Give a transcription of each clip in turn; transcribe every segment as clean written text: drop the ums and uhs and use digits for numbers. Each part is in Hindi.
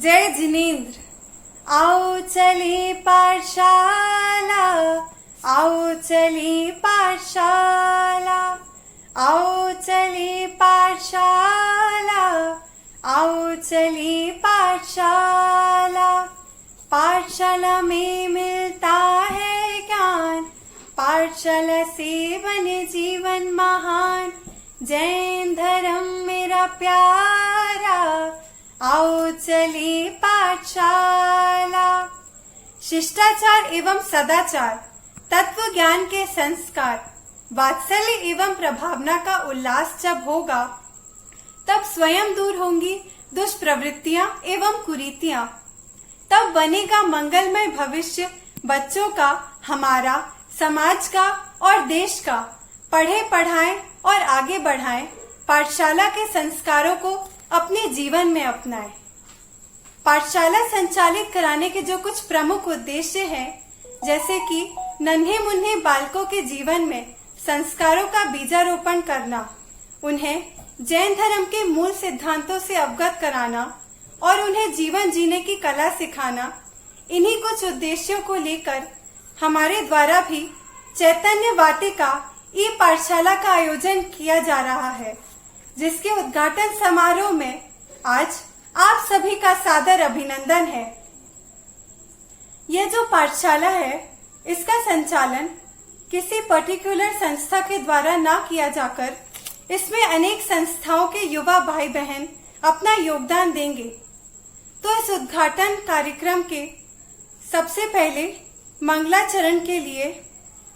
जय जिनेन्द्र। आओ चले पाठशाला, आओ चले पाठशाला, आओ चले पाठशाला, आओ चले पाठशाला। पाठशाला में मिलता है ज्ञान, पाठशाला से बने जीवन महान। जैन धर्म मेरा प्यारा, आओ चले पाठशाला। शिष्टाचार एवं सदाचार, तत्व ज्ञान के संस्कार, वात्सल्य एवं प्रभावना का उल्लास जब होगा, तब स्वयं दूर होंगी दुष्प्रवृत्तियां एवं कुरीतियां। तब बनेगा मंगलमय भविष्य बच्चों का, हमारा, समाज का और देश का। पढ़े पढ़ाएं और आगे बढ़ाएं, पाठशाला के संस्कारों को अपने जीवन में अपनाएं। पाठशाला संचालित कराने के जो कुछ प्रमुख उद्देश्य हैं, जैसे कि नन्हे मुन्ने बालकों के जीवन में संस्कारों का बीजारोपण करना, उन्हें जैन धर्म के मूल सिद्धांतों से अवगत कराना और उन्हें जीवन जीने की कला सिखाना, इन्हीं कुछ उद्देश्यों को लेकर हमारे द्वारा भी चैतन्य वाटिका ई पाठशाला का आयोजन किया जा रहा है, जिसके उद्घाटन समारोह में आज आप सभी का सादर अभिनंदन है। यह जो पाठशाला है, इसका संचालन किसी पर्टिकुलर संस्था के द्वारा ना किया जाकर इसमें अनेक संस्थाओं के युवा भाई बहन अपना योगदान देंगे। तो इस उद्घाटन कार्यक्रम के सबसे पहले मंगलाचरण के लिए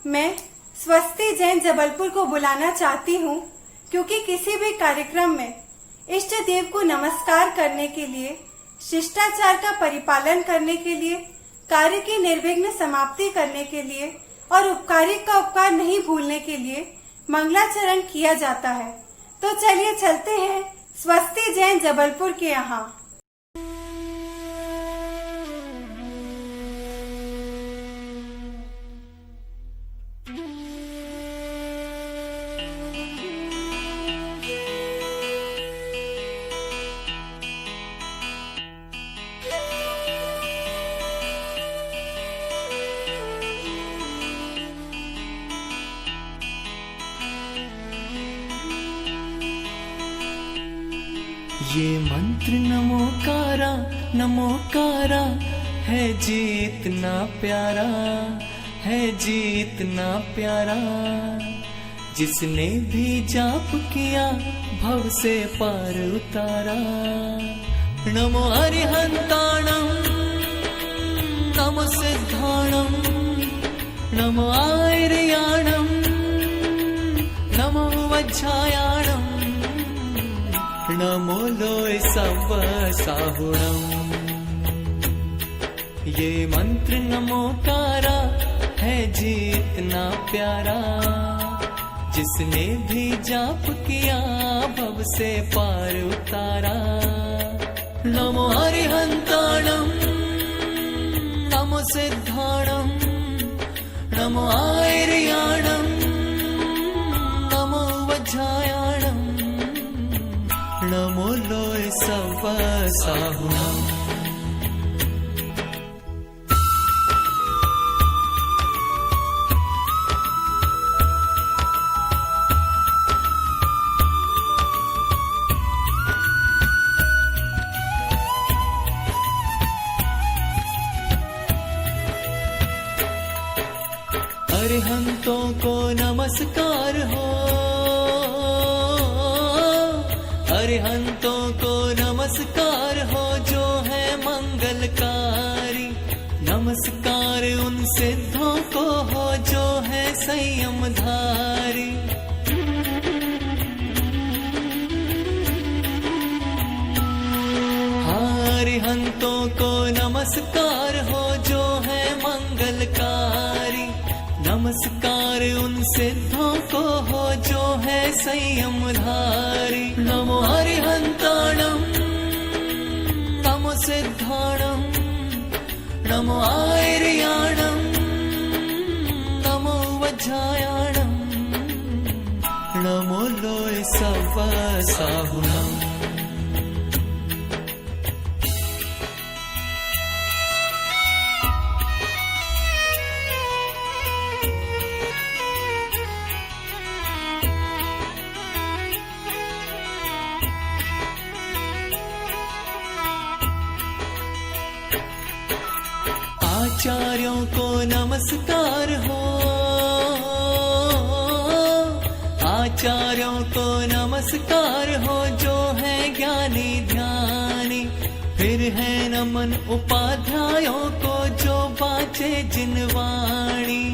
मैं स्वस्ति जैन जबलपुर को बुलाना चाहती हूँ, क्योंकि किसी भी कार्यक्रम में इष्ट देव को नमस्कार करने के लिए, शिष्टाचार का परिपालन करने के लिए, कार्य की निर्विघ्न समाप्ति करने के लिए और उपकारिक का उपकार नहीं भूलने के लिए मंगलाचरण किया जाता है। तो चलिए चलते हैं स्वस्ति जैन जबलपुर के यहाँ। ये मंत्र नमोकारा है जी इतना प्यारा, है जी इतना प्यारा। जिसने भी जाप किया भव से पार उतारा। नमो अरिहंताणं, नमो सिद्धाणं, नमो आर्याणं, नमो वज्रायाणं, नमो लोय सब साहुणम्। ये मंत्र नमोकारा है जी इतना प्यारा। जिसने भी जाप किया भव से पार उतारा। नमो अरिहंताणं, नमो सिद्धाणं, नमो आर्याणं, नमो वज्रायाणं, नमो लोय सब साहुणम्। अरिहंतों को नमस्कार हो, अरिहंतों को नमस्कार हो जो है मंगलकारी। नमस्कार उन सिद्धों को हो जो है संयमधारी। अरिहंतों को नमस्कार हो जो है मंगलकारी। नमस्कार उन सिद्धों को हो जो है संयमधारी। नमो अरिहंताणं, नमो सिद्धाणं, नमो आर्याणं, नमो वज्रायाणं, नमो लोय सब साहुणम्। आचार्यों को नमस्कार हो, आचार्यों को नमस्कार हो, जो है ज्ञानी ध्यानी। फिर है नमन उपाध्यायों को, जो बाचे जिनवाणी।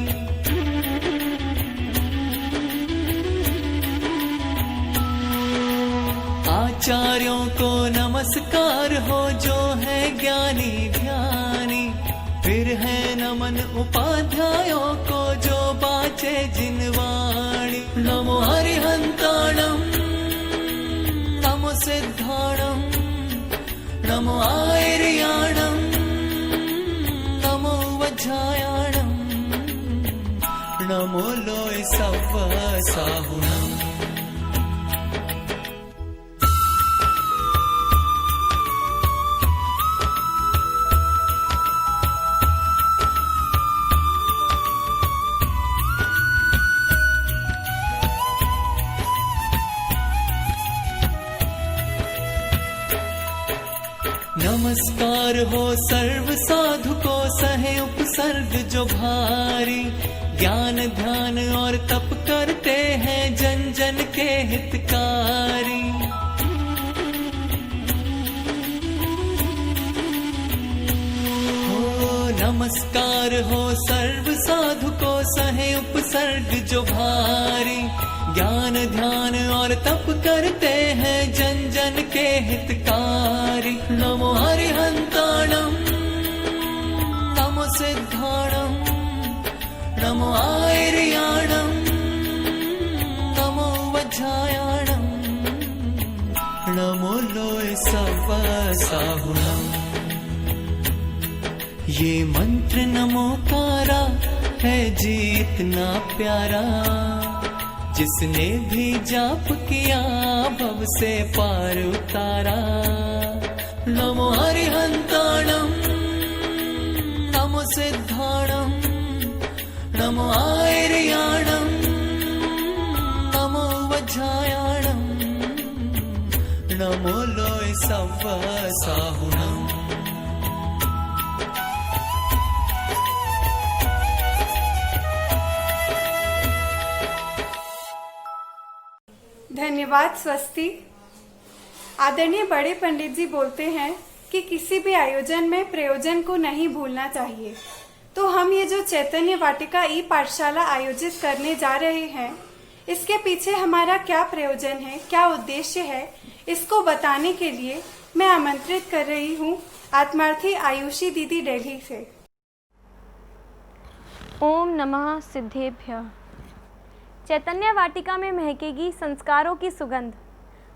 आचार्यों को नमस्कार हो, जो है ज्ञानी ध्यानी। फिर है नमन उपाध्यायों को, जो बाचे जिनवाणी। नमो हरिहंताणं, नमो सिद्धाणं, नमो आयर्याणं, नमो वज्रायाणं, नमो लोय सव्व साहुणम्। नमस्कार हो सर्व साधु को, सहे उपसर्ग जो भारी। ज्ञान ध्यान और तप करते हैं, जन जन के हितकारी। नमस्कार हो सर्व साधु को, सहे उपसर्ग जो भारी। ज्ञान ध्यान और तप करते हैं, जन जन के हितकारी। नमो हरिहंताणं, नमो सिद्धाणं, नमो आयर्याणं, नमो वज्रायाणं, नमो लोय सव्व साहुणम्। ये मंत्र नमोकारा है जी इतना प्यारा, जिसने भी जाप किया भव से पार उतारा। नमो हरिहंताणं, नमो सिद्धाणं, नमो आयर्याणं, नमो वज्रायाणं, नमो लोय सव्व साहुणम्। धन्यवाद स्वस्ति। आदरणीय बड़े पंडित जी बोलते हैं कि किसी भी आयोजन में प्रयोजन को नहीं भूलना चाहिए। तो हम ये जो चैतन्य वाटिका ई पाठशाला आयोजित करने जा रहे हैं, इसके पीछे हमारा क्या प्रयोजन है, क्या उद्देश्य है, इसको बताने के लिए मैं आमंत्रित कर रही हूँ आत्मार्थी आयुषी दीदी दिल्ली से। ओम नमः सिद्धेभ्यः। चैतन्य वाटिका में महकेगी संस्कारों की सुगंध।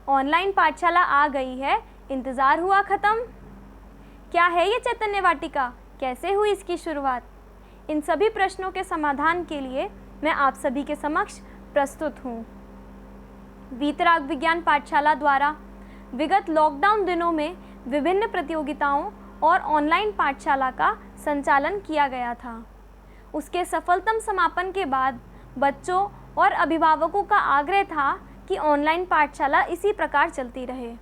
ऑनलाइन पाठशाला आ गई है, इंतज़ार हुआ ख़त्म। क्या है ये चैतन्य वाटिका, कैसे हुई इसकी शुरुआत? इन सभी प्रश्नों के समाधान के लिए मैं आप सभी के समक्ष प्रस्तुत हूँ। वीतराग विज्ञान पाठशाला द्वारा विगत लॉकडाउन दिनों में विभिन्न प्रतियोगिताओं और ऑनलाइन पाठशाला का संचालन किया गया था। उसके सफलतम समापन के बाद बच्चों और अभिभावकों का आग्रह था कि ऑनलाइन पाठशाला इसी प्रकार चलती रहे।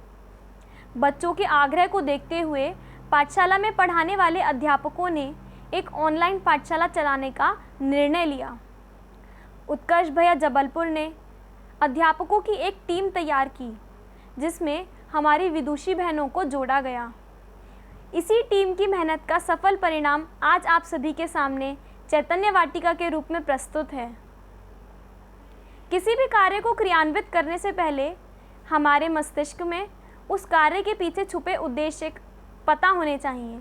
बच्चों के आग्रह को देखते हुए पाठशाला में पढ़ाने वाले अध्यापकों ने एक ऑनलाइन पाठशाला चलाने का निर्णय लिया। उत्कर्ष भैया जबलपुर ने अध्यापकों की एक टीम तैयार की, जिसमें हमारी विदुषी बहनों को जोड़ा गया। इसी टीम की मेहनत का सफल परिणाम आज आप सभी के सामने चैतन्य वाटिका के रूप में प्रस्तुत है। किसी भी कार्य को क्रियान्वित करने से पहले हमारे मस्तिष्क में उस कार्य के पीछे छुपे उद्देश्य पता होने चाहिए।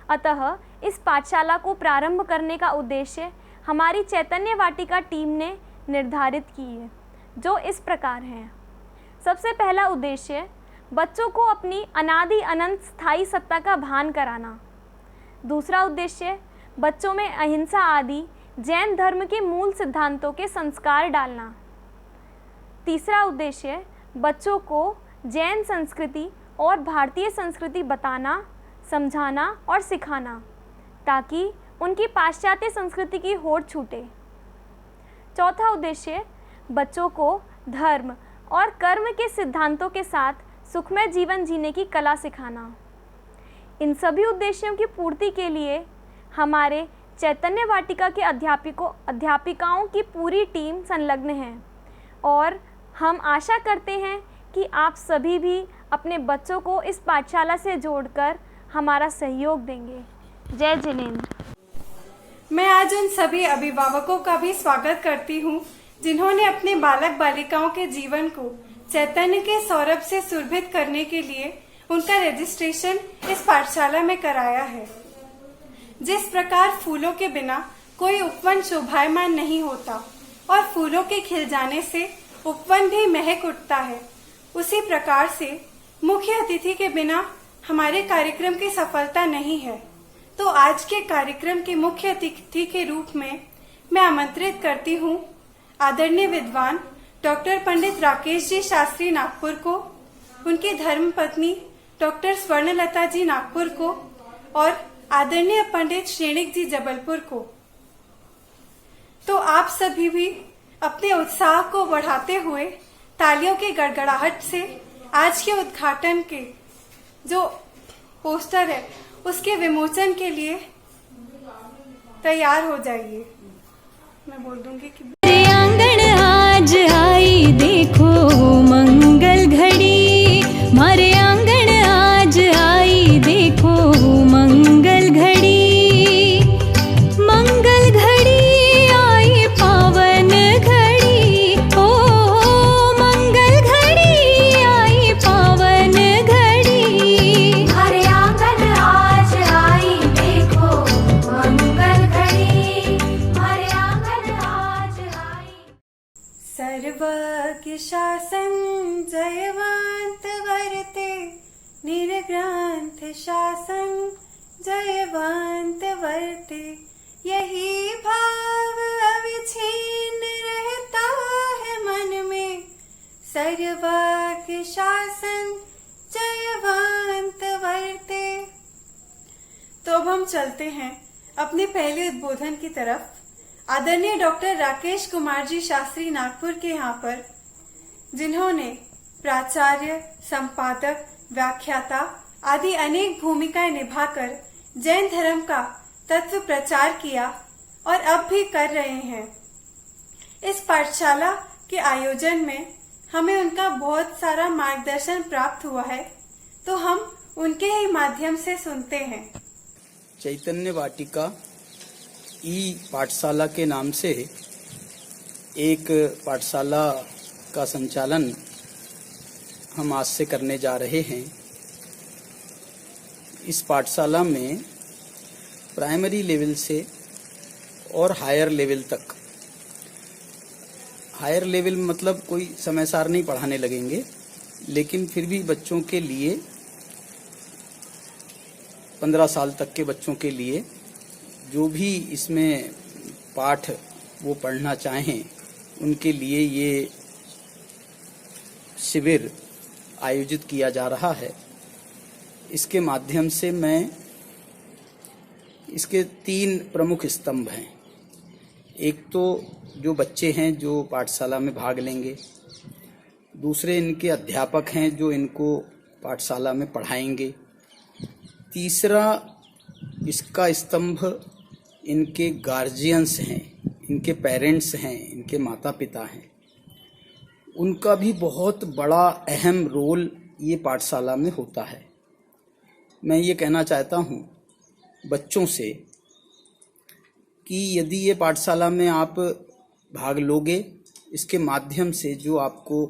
अतः इस पाठशाला को प्रारंभ करने का उद्देश्य हमारी चैतन्य वाटिका टीम ने निर्धारित की है, जो इस प्रकार है। सबसे पहला उद्देश्य बच्चों को अपनी अनादि अनंत स्थायी सत्ता का भान कराना। दूसरा उद्देश्य बच्चों में अहिंसा आदि जैन धर्म के मूल सिद्धांतों के संस्कार डालना। तीसरा उद्देश्य बच्चों को जैन संस्कृति और भारतीय संस्कृति बताना, समझाना और सिखाना, ताकि उनकी पाश्चात्य संस्कृति की होड़ छूटे। चौथा उद्देश्य बच्चों को धर्म और कर्म के सिद्धांतों के साथ सुखमय जीवन जीने की कला सिखाना। इन सभी उद्देश्यों की पूर्ति के लिए हमारे चैतन्य वाटिका के अध्यापिकाओं की पूरी टीम संलग्न है और हम आशा करते हैं कि आप सभी भी अपने बच्चों को इस पाठशाला से जोड़कर हमारा सहयोग देंगे। जय जिनेंद्र। मैं आज उन सभी अभिभावकों का भी स्वागत करती हूँ जिन्होंने अपने बालक बालिकाओं के जीवन को चैतन्य के सौरभ से सुरभित करने के लिए उनका रजिस्ट्रेशन इस पाठशाला में कराया है। जिस प्रकार फूलों के बिना कोई उपवन शोभायमान नहीं होता और फूलों के खिल जाने से उपवन भी महक उठता है, उसी प्रकार से मुख्य अतिथि के बिना हमारे कार्यक्रम की सफलता नहीं है। तो आज के कार्यक्रम के मुख्य अतिथि के रूप में मैं आमंत्रित करती हूँ आदरणीय विद्वान डॉक्टर पंडित राकेश जी शास्त्री नागपुर को, उनकी धर्मपत्नी डॉक्टर स्वर्णलता जी नागपुर को और आदरणीय पंडित श्रेणिक जी जबलपुर को। तो आप सभी भी अपने उत्साह को बढ़ाते हुए तालियों की गड़गड़ाहट से आज के उद्घाटन के जो पोस्टर है उसके विमोचन के लिए तैयार हो जाइए। मैं बोल दूंगी कि मेरे आंगन आज आई देखो मंगल घड़ी, मारे आंगन आज आई देखो मंगल घड़ी, मंगल घड़ी आई पावन घड़ी, ओ मंगल घड़ी आई पावन घड़ी, हरे आंगन आज आई देखो मंगल घड़ी, हरे आंगन आज आई। सर्वज्ञ शासन जयवंत वर्ते, निर्ग्रंथ शासन जयवंत वर्ते, यही भाव अविच्छिन्न रहता है मन में, सर्वज्ञ शासन जयवंत वर्ते। तो अब हम चलते हैं अपने पहले उद्बोधन की तरफ। आदरणीय डॉक्टर राकेश कुमार जी शास्त्री नागपुर के यहाँ पर, जिन्होंने प्राचार्य, संपादक, व्याख्याता आदि अनेक भूमिकाएं निभाकर जैन धर्म का तत्व प्रचार किया और अब भी कर रहे हैं। इस पाठशाला के आयोजन में हमें उनका बहुत सारा मार्गदर्शन प्राप्त हुआ है, तो हम उनके ही माध्यम से सुनते हैं। चैतन्य वाटिका ई पाठशाला के नाम से एक पाठशाला का संचालन हम आज से करने जा रहे हैं। इस पाठशाला में प्राइमरी लेवल से और हायर लेवल तक, हायर लेवल मतलब कोई समय सार नहीं पढ़ाने लगेंगे, लेकिन फिर भी बच्चों के लिए 15 साल तक के बच्चों के लिए जो भी इसमें पाठ वो पढ़ना चाहें उनके लिए ये शिविर आयोजित किया जा रहा है। इसके माध्यम से मैं इसके 3 प्रमुख स्तंभ हैं। एक तो जो बच्चे हैं जो पाठशाला में भाग लेंगे, दूसरे इनके अध्यापक हैं जो इनको पाठशाला में पढ़ाएंगे, तीसरा इसका स्तंभ इनके गार्जियंस हैं, इनके पेरेंट्स हैं, इनके माता पिता हैं। उनका भी बहुत बड़ा अहम रोल ये पाठशाला में होता है। मैं ये कहना चाहता हूँ बच्चों से कि यदि ये पाठशाला में आप भाग लोगे, इसके माध्यम से जो आपको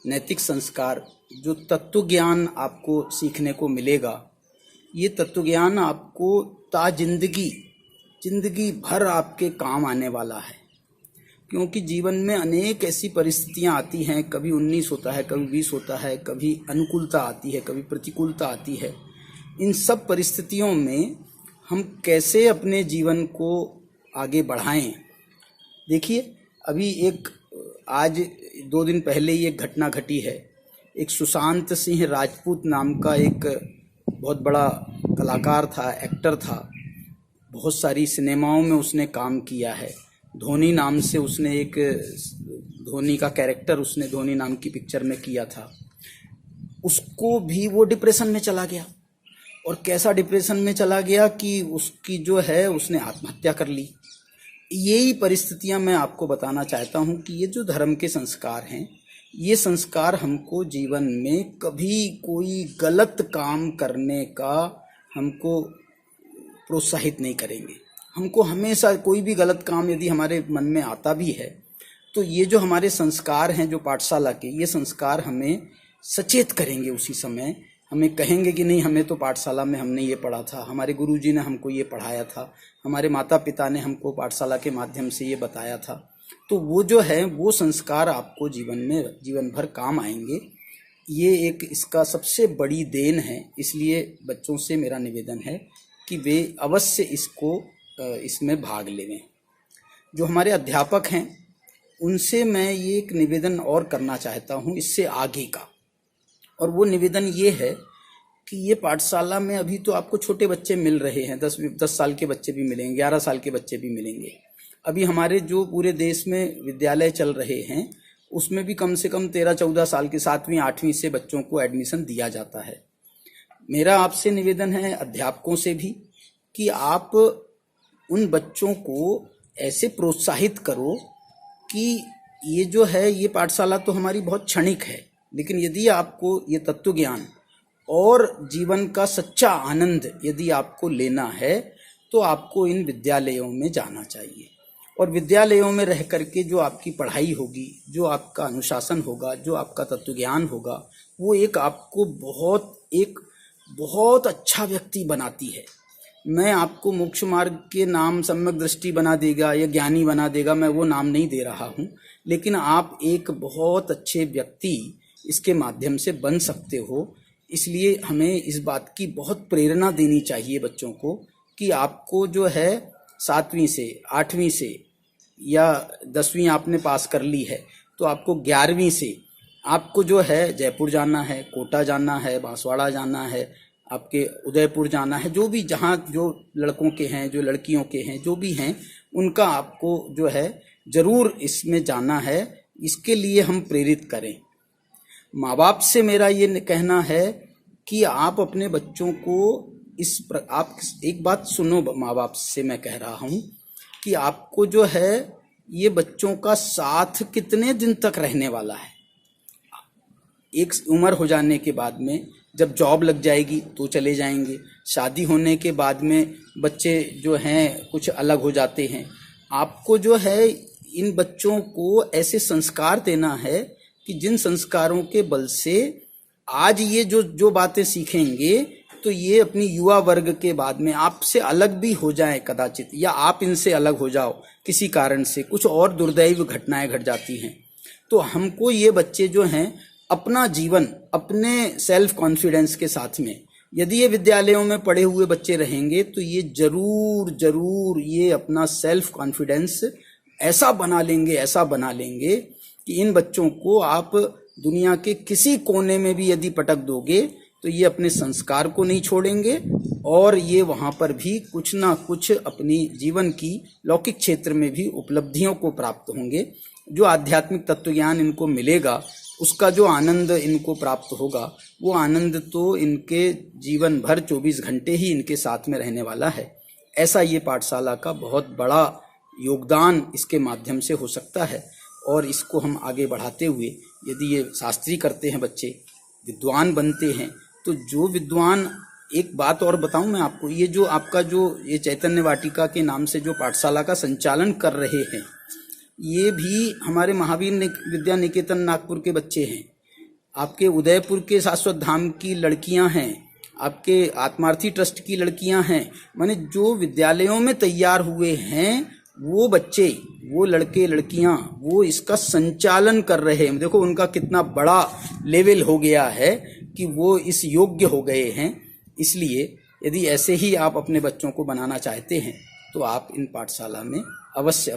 नैतिक संस्कार, जो तत्व ज्ञान आपको सीखने को मिलेगा, ये तत्व ज्ञान आपको जिंदगी भर आपके काम आने वाला है। क्योंकि जीवन में अनेक ऐसी परिस्थितियां आती हैं, कभी 19 होता है, कभी 20 होता है, कभी अनुकूलता आती है, कभी प्रतिकूलता आती है। इन सब परिस्थितियों में हम कैसे अपने जीवन को आगे बढ़ाएं। देखिए, अभी आज 2 दिन पहले ही एक घटना घटी है। एक सुशांत सिंह राजपूत नाम का एक बहुत बड़ा कलाकार था, एक्टर था। बहुत सारी सिनेमाओं में उसने काम किया है। धोनी नाम से उसने एक धोनी का कैरेक्टर उसने धोनी नाम की पिक्चर में किया था। उसको भी वो डिप्रेशन में चला गया। और कैसा डिप्रेशन में चला गया कि उसकी जो है उसने आत्महत्या कर ली। यही परिस्थितियां मैं आपको बताना चाहता हूं कि ये जो धर्म के संस्कार हैं, ये संस्कार हमको जीवन में कभी कोई गलत काम करने का हमको प्रोत्साहित नहीं करेंगे। हमको हमेशा कोई भी गलत काम यदि हमारे मन में आता भी है तो ये जो हमारे संस्कार हैं जो पाठशाला के, ये संस्कार हमें सचेत करेंगे। उसी समय हमें कहेंगे कि नहीं, हमें तो पाठशाला में हमने ये पढ़ा था, हमारे गुरुजी ने हमको ये पढ़ाया था, हमारे माता पिता ने हमको पाठशाला के माध्यम से ये बताया था। तो वो जो है वो संस्कार आपको जीवन भर काम आएंगे। ये एक इसका सबसे बड़ी देन है। इसलिए बच्चों से मेरा निवेदन है कि वे अवश्य इसमें भाग लें। जो हमारे अध्यापक हैं उनसे मैं ये एक निवेदन और करना चाहता हूँ इससे आगे का, और वो निवेदन ये है कि ये पाठशाला में अभी तो आपको छोटे बच्चे मिल रहे हैं, 10 साल के बच्चे भी मिलेंगे, 11 साल के बच्चे भी मिलेंगे। अभी हमारे जो पूरे देश में विद्यालय चल रहे हैं उसमें भी कम से कम 13-14 साल के 7वीं 8वीं से बच्चों को एडमिशन दिया जाता है। मेरा आपसे निवेदन है अध्यापकों से भी कि आप उन बच्चों को ऐसे प्रोत्साहित करो कि ये जो है ये पाठशाला तो हमारी बहुत क्षणिक है, लेकिन यदि आपको ये तत्व ज्ञान और जीवन का सच्चा आनंद यदि आपको लेना है तो आपको इन विद्यालयों में जाना चाहिए। और विद्यालयों में रह करके जो आपकी पढ़ाई होगी, जो आपका अनुशासन होगा, जो आपका तत्व ज्ञान होगा, वो एक आपको बहुत अच्छा व्यक्ति बनाती है। मैं आपको मोक्ष मार्ग के नाम सम्यक दृष्टि बना देगा या ज्ञानी बना देगा, मैं वो नाम नहीं दे रहा हूँ, लेकिन आप एक बहुत अच्छे व्यक्ति इसके माध्यम से बन सकते हो। इसलिए हमें इस बात की बहुत प्रेरणा देनी चाहिए बच्चों को कि आपको जो है 7वीं से 8वीं से या 10वीं आपने पास कर ली है तो आपको 11वीं से आपको जो है जयपुर जाना है, कोटा जाना है, बांसवाड़ा जाना है, आपके उदयपुर जाना है, जो भी जहाँ जो लड़कों के हैं, जो लड़कियों के हैं, जो भी हैं, उनका आपको जो है जरूर इसमें जाना है। इसके लिए हम प्रेरित करें। माँ बाप से मेरा ये कहना है कि आप अपने बच्चों को आप एक बात सुनो, माँ बाप से मैं कह रहा हूँ कि आपको जो है ये बच्चों का साथ कितने दिन तक रहने वाला है। एक उम्र हो जाने के बाद में जब जॉब लग जाएगी तो चले जाएंगे, शादी होने के बाद में बच्चे जो हैं कुछ अलग हो जाते हैं। आपको जो है इन बच्चों को ऐसे संस्कार देना है कि जिन संस्कारों के बल से आज ये जो बातें सीखेंगे तो ये अपनी युवा वर्ग के बाद में आपसे अलग भी हो जाए कदाचित, या आप इनसे अलग हो जाओ किसी कारण से, कुछ और दुर्दैव घटनाएं घट जाती हैं। तो हमको ये बच्चे जो हैं अपना जीवन अपने सेल्फ कॉन्फिडेंस के साथ में, यदि ये विद्यालयों में पढ़े हुए बच्चे रहेंगे तो ये जरूर ये अपना सेल्फ कॉन्फिडेंस ऐसा बना लेंगे कि इन बच्चों को आप दुनिया के किसी कोने में भी यदि पटक दोगे तो ये अपने संस्कार को नहीं छोड़ेंगे और ये वहाँ पर भी कुछ ना कुछ अपनी जीवन की लौकिक क्षेत्र में भी उपलब्धियों को प्राप्त होंगे। जो आध्यात्मिक तत्व ज्ञान इनको मिलेगा, उसका जो आनंद इनको प्राप्त होगा, वो आनंद तो इनके जीवन भर 24 घंटे ही इनके साथ में रहने वाला है। ऐसा ये पाठशाला का बहुत बड़ा योगदान इसके माध्यम से हो सकता है। और इसको हम आगे बढ़ाते हुए यदि ये शास्त्री करते हैं, बच्चे विद्वान बनते हैं, तो जो विद्वान, एक बात और बताऊं मैं आपको, ये जो आपका जो ये चैतन्य वाटिका के नाम से जो पाठशाला का संचालन कर रहे हैं, ये भी हमारे महावीर विद्या निकेतन नागपुर के बच्चे हैं, आपके उदयपुर के शाश्वत धाम की लड़कियां हैं, आपके आत्मार्थी ट्रस्ट की लड़कियां हैं। माने जो विद्यालयों में तैयार हुए हैं वो बच्चे, वो लड़के लड़कियां, वो इसका संचालन कर रहे हैं। देखो उनका कितना बड़ा लेवल हो गया है कि वो इस योग्य हो गए हैं। इसलिए यदि ऐसे ही आप अपने बच्चों को बनाना चाहते हैं तो आप इन पाठशाला में अवश्य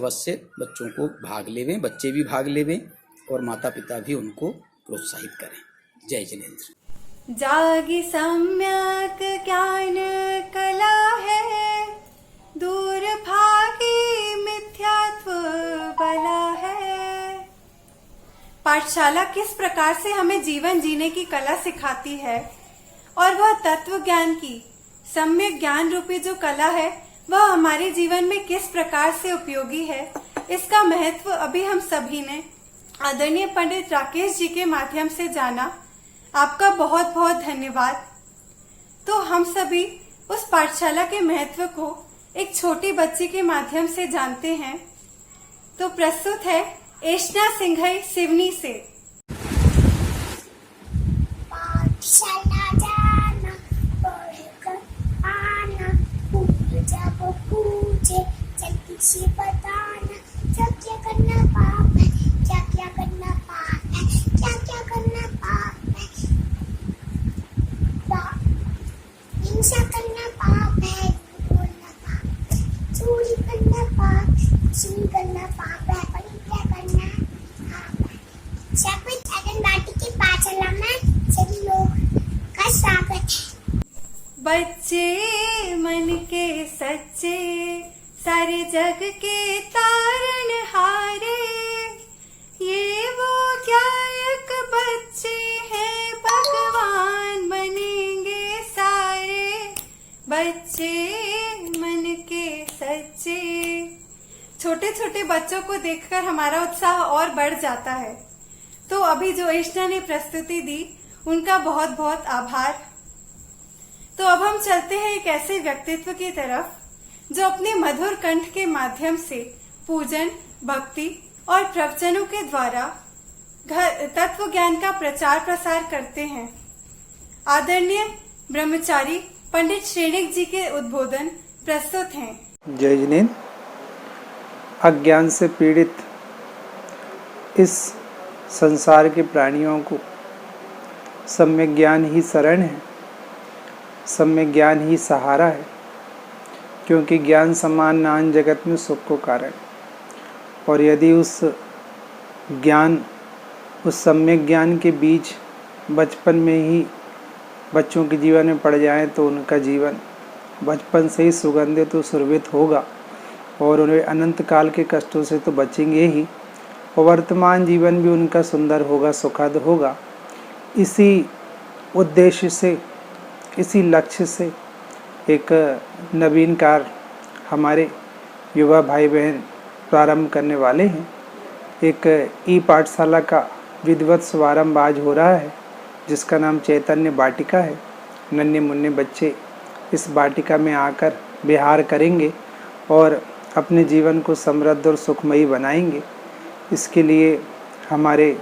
बच्चों को भाग लेवें, बच्चे भी भाग लेवें और माता पिता भी उनको प्रोत्साहित करें। जय जिनेंद्र। जागी सम्यक ज्ञान कला है, दूर भागी मिथ्यात्व बला है। पाठशाला किस प्रकार से हमें जीवन जीने की कला सिखाती है और वह तत्व ज्ञान की सम्यक ज्ञान रूपी जो कला है वह हमारे जीवन में किस प्रकार से उपयोगी है, इसका महत्व अभी हम सभी ने आदरणीय पंडित राकेश जी के माध्यम से जाना। आपका बहुत बहुत धन्यवाद। तो हम सभी उस पाठशाला के महत्व को एक छोटी बच्ची के माध्यम से जानते हैं। तो प्रस्तुत है एशना सिंघई सिवनी से। पाठशाला जाना, पढ़कर आना, जब पूछे जल्दी से बताना, क्या क्या करना पाप है, क्या क्या करना पाप है, क्या क्या करना पाप है। हिंसा करना पाप है, बोलना पाप है, चोरी करना पाप है, चोरी करना पाप है, परित्याग करना पाप है। शपथ आंगनबाड़ी के पाठशाला में सभी लोग का स्वागत है। बच्चे मन के सच्चे, सारे जग के तारनहारे, ये वो गायक बच्चे हैं, भगवान बनेंगे सारे। बच्चे मन के सच्चे। छोटे छोटे बच्चों को देखकर हमारा उत्साह और बढ़ जाता है। तो अभी जो एशना ने प्रस्तुति दी उनका बहुत बहुत आभार। तो अब हम चलते हैं एक ऐसे व्यक्तित्व की तरफ जो अपने मधुर कंठ के माध्यम से पूजन, भक्ति और प्रवचनों के द्वारा तत्व ज्ञान का प्रचार प्रसार करते हैं। आदरणीय ब्रह्मचारी पंडित श्रेणिक जी के उद्बोधन प्रस्तुत हैं। जय जिनेन्द्र। अज्ञान से पीड़ित इस संसार के प्राणियों को सम्यक ज्ञान ही शरण है, सम्यक ज्ञान ही सहारा है, क्योंकि ज्ञान समान नान जगत में सुख को कारण। और यदि उस सम्यक ज्ञान के बीज बचपन में ही बच्चों के जीवन में पड़ जाएं तो उनका जीवन बचपन से ही सुगंधित और सुरभित होगा और उन्हें अनंत काल के कष्टों से तो बचेंगे ही और वर्तमान जीवन भी उनका सुंदर होगा, सुखद होगा। इसी उद्देश्य से, इसी लक्ष्य से एक नवीन कार्य हमारे युवा भाई बहन प्रारंभ करने वाले हैं। एक ई पाठशाला का विधिवत शुभारंभ आज हो रहा है, जिसका नाम चैतन्य वाटिका है। नन्हे मुन्ने बच्चे इस वाटिका में आकर विहार करेंगे और अपने जीवन को समृद्ध और सुखमयी बनाएंगे। इसके लिए हमारे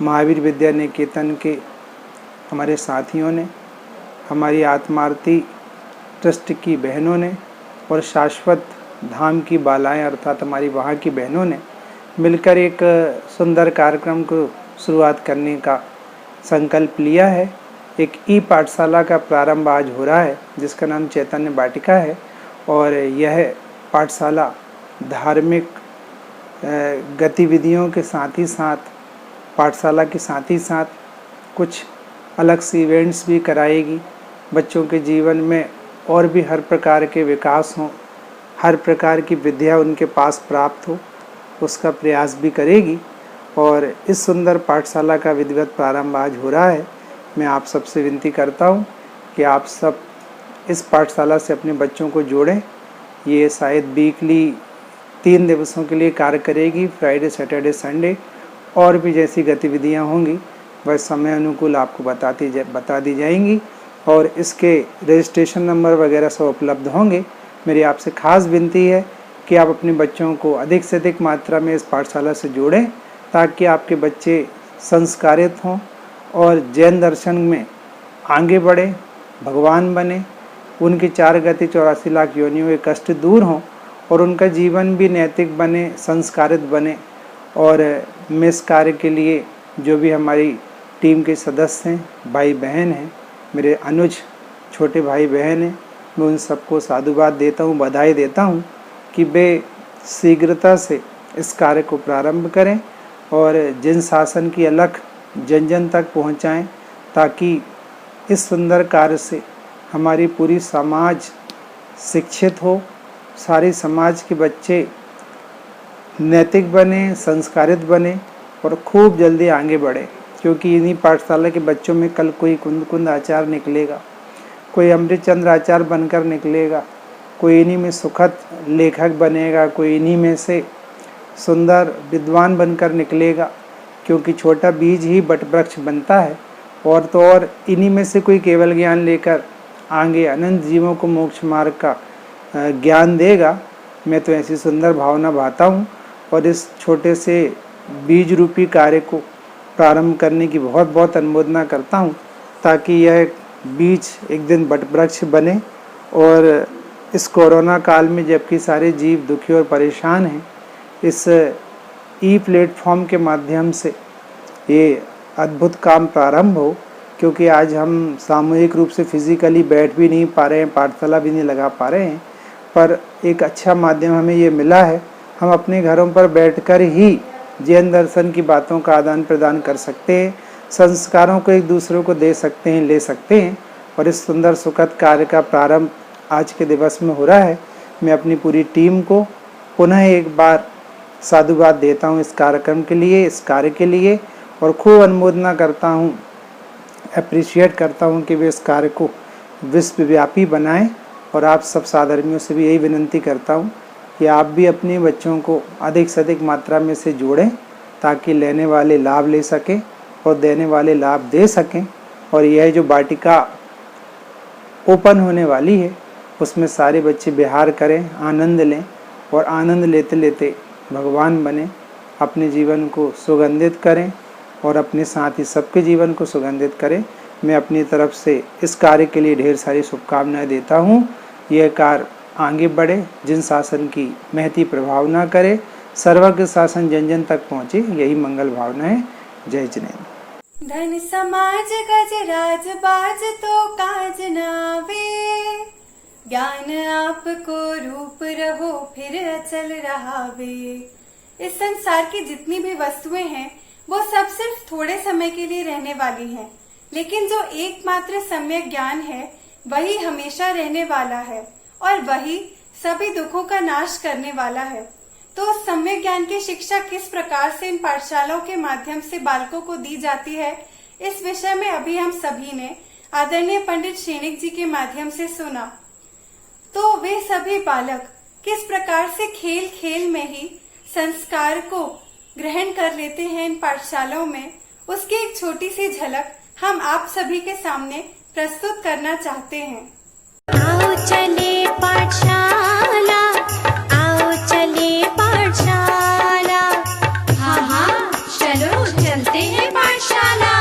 महावीर विद्या निकेतन के हमारे साथियों ने, हमारी आत्मार्थी ट्रस्ट की बहनों ने और शाश्वत धाम की बालाएं अर्थात हमारी वहाँ की बहनों ने मिलकर एक सुंदर कार्यक्रम को शुरुआत करने का संकल्प लिया है। एक ई पाठशाला का प्रारंभ आज हो रहा है, जिसका नाम चैतन्य वाटिका है। और यह पाठशाला धार्मिक गतिविधियों के साथ ही साथ, पाठशाला के साथ ही साथ कुछ अलग से इवेंट्स भी कराएगी। बच्चों के जीवन में और भी हर प्रकार के विकास हों, हर प्रकार की विद्या उनके पास प्राप्त हो, उसका प्रयास भी करेगी। और इस सुंदर पाठशाला का विधिवत प्रारंभ आज हो रहा है। मैं आप सबसे विनती करता हूँ कि आप सब इस पाठशाला से अपने बच्चों को जोड़ें। ये शायद वीकली 3 दिवसों के लिए कार्य करेगी, फ्राइडे, सैटरडे, संडे, और भी जैसी गतिविधियाँ होंगी वह समय अनुकूल आपको बता दी जाएंगी। और इसके रजिस्ट्रेशन नंबर वगैरह सब उपलब्ध होंगे। मेरी आपसे खास विनती है कि आप अपने बच्चों को अधिक से अधिक मात्रा में इस पाठशाला से जोड़ें, ताकि आपके बच्चे संस्कारित हों और जैन दर्शन में आगे बढ़े, भगवान बने, उनकी 4 गति 84 लाख योनियों के कष्ट दूर हों और उनका जीवन भी नैतिक बने, संस्कारित बने। और मैं इस कार्य के लिए जो भी हमारी टीम के सदस्य हैं, भाई बहन हैं, मेरे अनुज छोटे भाई बहन हैं, मैं उन सबको साधुवाद देता हूँ, बधाई देता हूँ कि वे शीघ्रता से इस कार्य को प्रारंभ करें और जिन शासन की अलख जन जन तक पहुँचाएँ, ताकि इस सुंदर कार्य से हमारी पूरी समाज शिक्षित हो, सारे समाज के बच्चे नैतिक बने, संस्कारित बने और खूब जल्दी आगे बढ़े। क्योंकि इन्हीं पाठशाला के बच्चों में कल कोई कुंद आचार निकलेगा कोई अमृतचंद्र आचार्य बनकर निकलेगा, कोई इन्हीं में सुखद लेखक बनेगा, कोई इन्हीं में से सुंदर विद्वान बनकर निकलेगा, क्योंकि छोटा बीज ही बट वृक्ष बनता है। और तो और इन्हीं में से कोई केवल ज्ञान लेकर आगे अनंत जीवों को मोक्ष मार्ग का ज्ञान देगा। मैं तो ऐसी सुंदर भावना भाता हूँ और इस छोटे से बीज रूपी कार्य को प्रारंभ करने की बहुत बहुत अनुमोदना करता हूँ, ताकि यह बीज एक दिन बट वृक्ष बने। और इस कोरोना काल में जबकि सारे जीव दुखी और परेशान हैं, इस ई प्लेटफॉर्म के माध्यम से ये अद्भुत काम प्रारंभ हो, क्योंकि आज हम सामूहिक रूप से फिजिकली बैठ भी नहीं पा रहे हैं, पाठशाला भी नहीं लगा पा रहे हैं, पर एक अच्छा माध्यम हमें ये मिला है। हम अपने घरों पर बैठकर ही जैन दर्शन की बातों का आदान प्रदान कर सकते हैं, संस्कारों को एक दूसरे को दे सकते हैं, ले सकते हैं। और इस सुंदर सुखद कार्य का प्रारंभ आज के दिवस में हो रहा है। मैं अपनी पूरी टीम को पुनः एक बार साधुवाद देता हूँ इस कार्यक्रम के लिए, इस कार्य के लिए, और खूब अनुमोदना करता हूँ, अप्रिशिएट करता हूँ कि वे इस कार्य को विश्वव्यापी बनाएं। और आप सब साधर्मियों से भी यही विनंती करता हूँ कि आप भी अपने बच्चों को अधिक से अधिक मात्रा में से जोड़ें, ताकि लेने वाले लाभ ले सकें और देने वाले लाभ दे सकें। और यह जो वाटिका ओपन होने वाली है, उसमें सारे बच्चे विहार करें, आनंद लें, और आनंद लेते लेते भगवान बने, अपने जीवन को सुगंधित करें और अपने साथ ही सबके जीवन को सुगंधित करें। मैं अपनी तरफ से इस कार्य के लिए ढेर सारी शुभकामनाएं देता हूँ। यह कार्य आगे बढ़े, जिन शासन की महती प्रभावना करे, सर्वज्ञ शासन जन जन तक पहुँचे, यही मंगल भावना है। जय जिनेन्द्र। धन समाज गजराज बाज तो काज नावे, ज्ञान आपको रूप रहो फिर अचल रहावे। इस संसार की जितनी भी वस्तुएं हैं वो सब सिर्फ थोड़े समय के लिए रहने वाली हैं, लेकिन जो एकमात्र सम्यक ज्ञान है वही हमेशा रहने वाला है और वही सभी दुखों का नाश करने वाला है। तो सम्यक ज्ञान की शिक्षा किस प्रकार से इन पाठशालाओं के माध्यम से बालकों को दी जाती है, इस विषय में अभी हम सभी ने आदरणीय पंडित शेनिक जी के माध्यम से सुना। तो वे सभी बालक किस प्रकार से खेल खेल में ही संस्कार को ग्रहण कर लेते हैं इन पाठशालाओं में, उसकी एक छोटी सी झलक हम आप सभी के सामने प्रस्तुत करना चाहते हैं। आओ चले पाठशाला, आओ चले पाठशाला, हाँ हाँ चलो चलते हैं पाठशाला।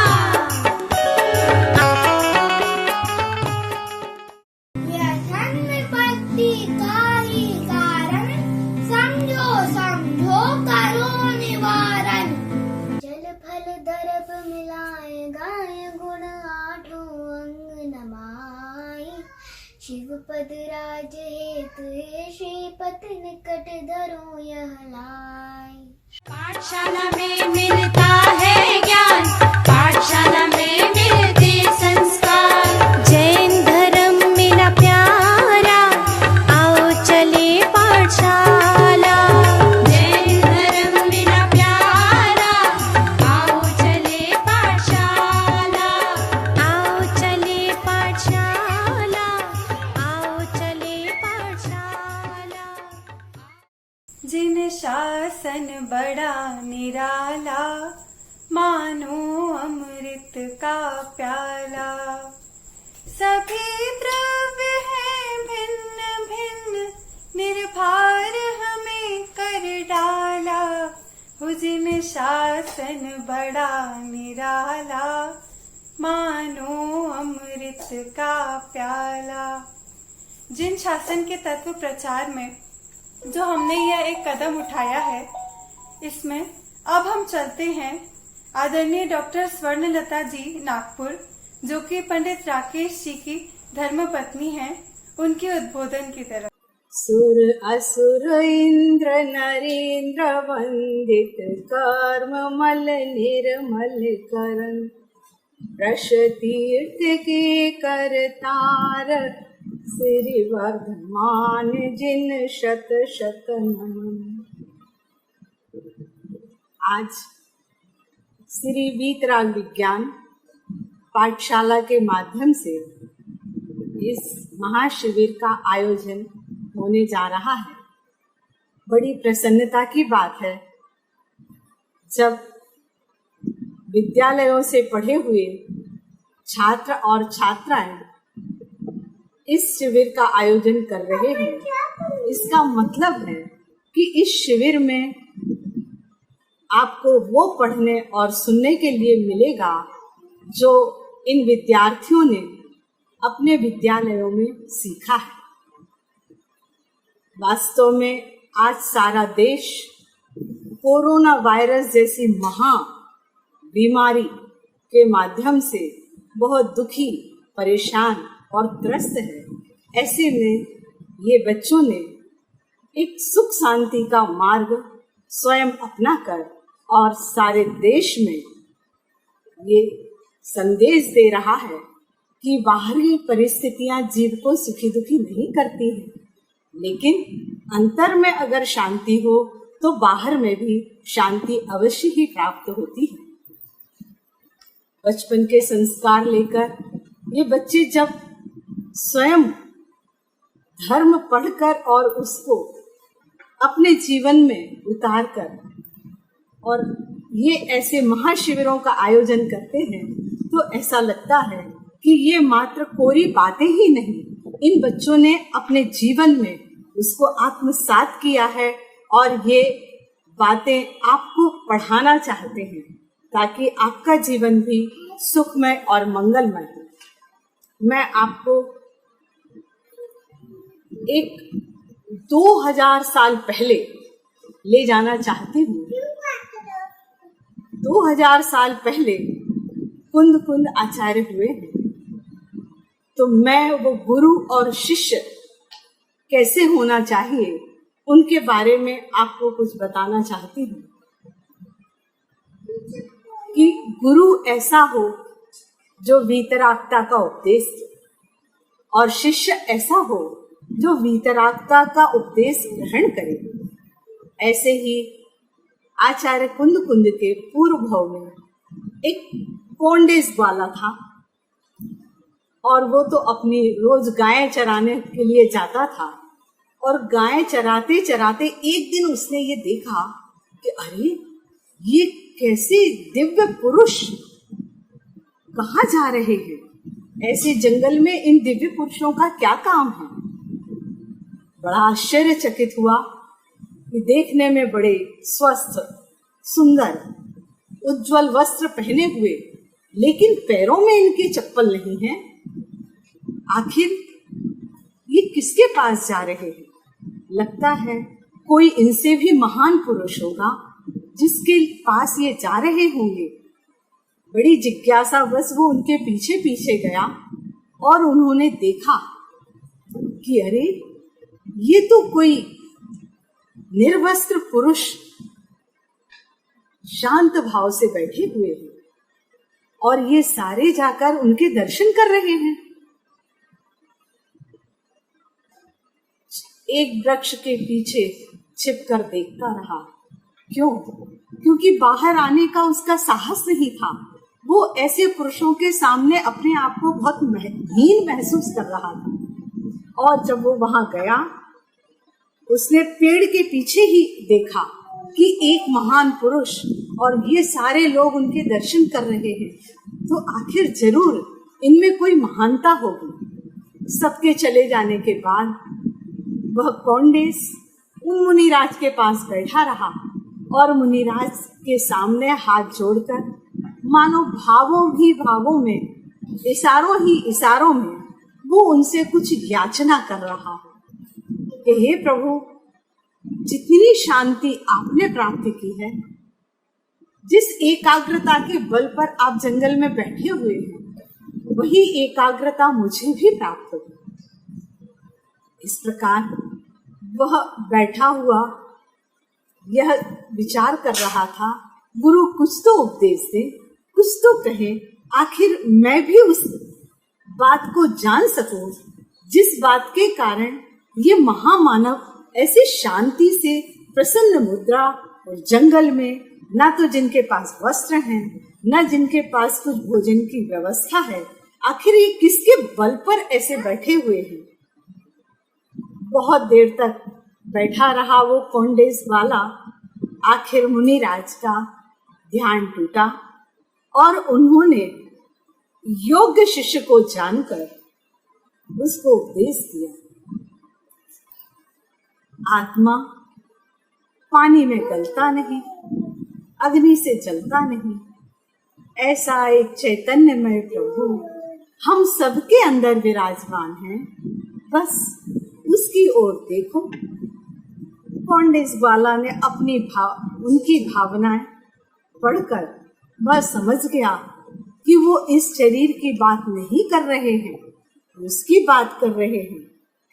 कारी कारण समझो समझो करो निवारण। जल फल दर्भ मिलाए गाय गुण आठों अंग नमाई। शिव पद राज हेतु श्रीपत निकट धरो यह लाई। पाठशाला में मिलता है ज्ञान, पाठशाला में मिलते संस्कार। जैन धर्म मिला प्यारा, आओ चले पाठशाला। जैन धर्म मिला प्यारा, आओ चले पाठशाला। आओ चले पाठशाला, आओ चले पाठशाला। जिन शासन बड़ा निराला, मानो अमृत का प्याला। सभी द्रव्य है भिन्न भिन्न, निर्भर हमें कर डाला। हो जिन शासन बड़ा निराला, मानो अमृत का प्याला। जिन शासन के तत्व प्रचार में जो हमने यह एक कदम उठाया है, इसमें अब हम चलते हैं आदरणीय डॉक्टर स्वर्णलता जी नागपुर, जो कि पंडित राकेश जी की धर्मपत्नी हैं, उनके उद्बोधन की तरफ। सुर असुर इंद्र नरेंद्र वंदित, कर्म मल निर्मल करण। रस तीर्थ के करतार, श्री वर्धमान जिन शत शत नमन। आज श्री वीतराग विज्ञान पाठशाला के माध्यम से इस महाशिविर का आयोजन होने जा रहा है। बड़ी प्रसन्नता की बात है जब विद्यालयों से पढ़े हुए छात्र और छात्राएं इस शिविर का आयोजन कर रहे हैं। इसका मतलब है कि इस शिविर में आपको वो पढ़ने और सुनने के लिए मिलेगा जो इन विद्यार्थियों ने अपने विद्यालयों में सीखा है। वास्तव में आज सारा देश कोरोना वायरस जैसी महा बीमारी के माध्यम से बहुत दुखी, परेशान और त्रस्त है। ऐसे में ये बच्चों ने एक सुख शांति का मार्ग स्वयं अपनाकर और सारे देश में ये संदेश दे रहा है कि बाहरी परिस्थितियां जीव को सुखी दुखी नहीं करती हैं, लेकिन अंतर में अगर शांति हो तो बाहर में भी शांति अवश्य ही प्राप्त होती है। बचपन के संस्कार लेकर ये बच्चे जब स्वयं धर्म पढ़कर और उसको अपने जीवन में उतार कर और ये ऐसे महाशिविरों का आयोजन करते हैं तो ऐसा लगता है कि ये मात्र कोरी बातें ही नहीं, इन बच्चों ने अपने जीवन में उसको आत्मसात किया है और ये बातें आपको पढ़ाना चाहते हैं ताकि आपका जीवन भी सुखमय और मंगलमय हो। मैं आपको एक 2000 साल पहले ले जाना चाहती हूँ। 2000 साल पहले कुंद कुंद आचार्य हुए हैं, तो मैं वो गुरु और शिष्य कैसे होना चाहिए उनके बारे में आपको कुछ बताना चाहती हूँ कि गुरु ऐसा हो जो वीतरागता का उपदेश दे और शिष्य ऐसा हो जो वीतरागता का उपदेश ग्रहण करे। ऐसे ही आचार्य कुंद कुंद के पूर्व भाव में एक कोंडेस वाला था और वो तो अपनी रोज गायें चराने के लिए जाता था और गायें चराते चराते एक दिन उसने ये देखा कि अरे ये कैसे दिव्य पुरुष कहाँ जा रहे हैं, ऐसे जंगल में इन दिव्य पुरुषों का क्या काम है। बड़ा आश्चर्यचकित हुआ कि देखने में बड़े स्वस्थ, सुंदर, उज्जवल वस्त्र पहने हुए, लेकिन पैरों में इनके चप्पल नहीं है। आखिर ये किसके पास जा रहे हैं? लगता है कोई इनसे भी महान पुरुष होगा जिसके पास ये जा रहे होंगे। बड़ी जिज्ञासावश वो उनके पीछे पीछे गया और उन्होंने देखा कि अरे ये तो कोई निर्वस्त्र पुरुष शांत भाव से बैठे हुए हैं और ये सारे जाकर उनके दर्शन कर रहे हैं। एक वृक्ष के पीछे छिपकर देखता रहा। क्यों? क्योंकि बाहर आने का उसका साहस नहीं था। वो ऐसे पुरुषों के सामने अपने आप को बहुत हीन महसूस कर रहा था। और जब वो वहां गया, उसने पेड़ के पीछे ही देखा कि एक महान पुरुष और ये सारे लोग उनके दर्शन कर रहे हैं, तो आखिर जरूर इनमें कोई महानता होगी। सबके चले जाने के बाद वह कोंडेस उन मुनिराज के पास बैठा रहा और मुनिराज के सामने हाथ जोड़कर मानो भावों ही भावों में, इशारों ही इशारों में वो उनसे कुछ याचना कर रहा है कि हे प्रभु, जितनी शांति आपने प्राप्त की है, जिस एकाग्रता के बल पर आप जंगल में बैठे हुए हैं, वही एकाग्रता मुझे भी प्राप्त हो। इस प्रकार वह बैठा हुआ यह विचार कर रहा था, गुरु कुछ तो उपदेश दे, कुछ तो कहे, आखिर मैं भी उस बात को जान सकूं जिस बात के कारण ये महामानव ऐसे शांति से प्रसन्न मुद्रा और जंगल में, ना तो जिनके पास वस्त्र हैं, ना जिनके पास कुछ भोजन की व्यवस्था है, आखिर ये किसके बल पर ऐसे बैठे हुए हैं? बहुत देर तक बैठा रहा वो कौंडेज वाला। आखिर मुनिराज का ध्यान टूटा और उन्होंने योग्य शिष्य को जानकर उसको उपदेश दिया। आत्मा पानी में गलता नहीं, अग्नि से जलता नहीं। ऐसा एक चैतन्यमय प्रभु हम सबके अंदर विराजमान है, बस उसकी ओर देखो। कौंडेज वाला ने उनकी भावनाएं पढ़कर वह समझ गया कि वो इस शरीर की बात नहीं कर रहे हैं, उसकी बात कर रहे हैं,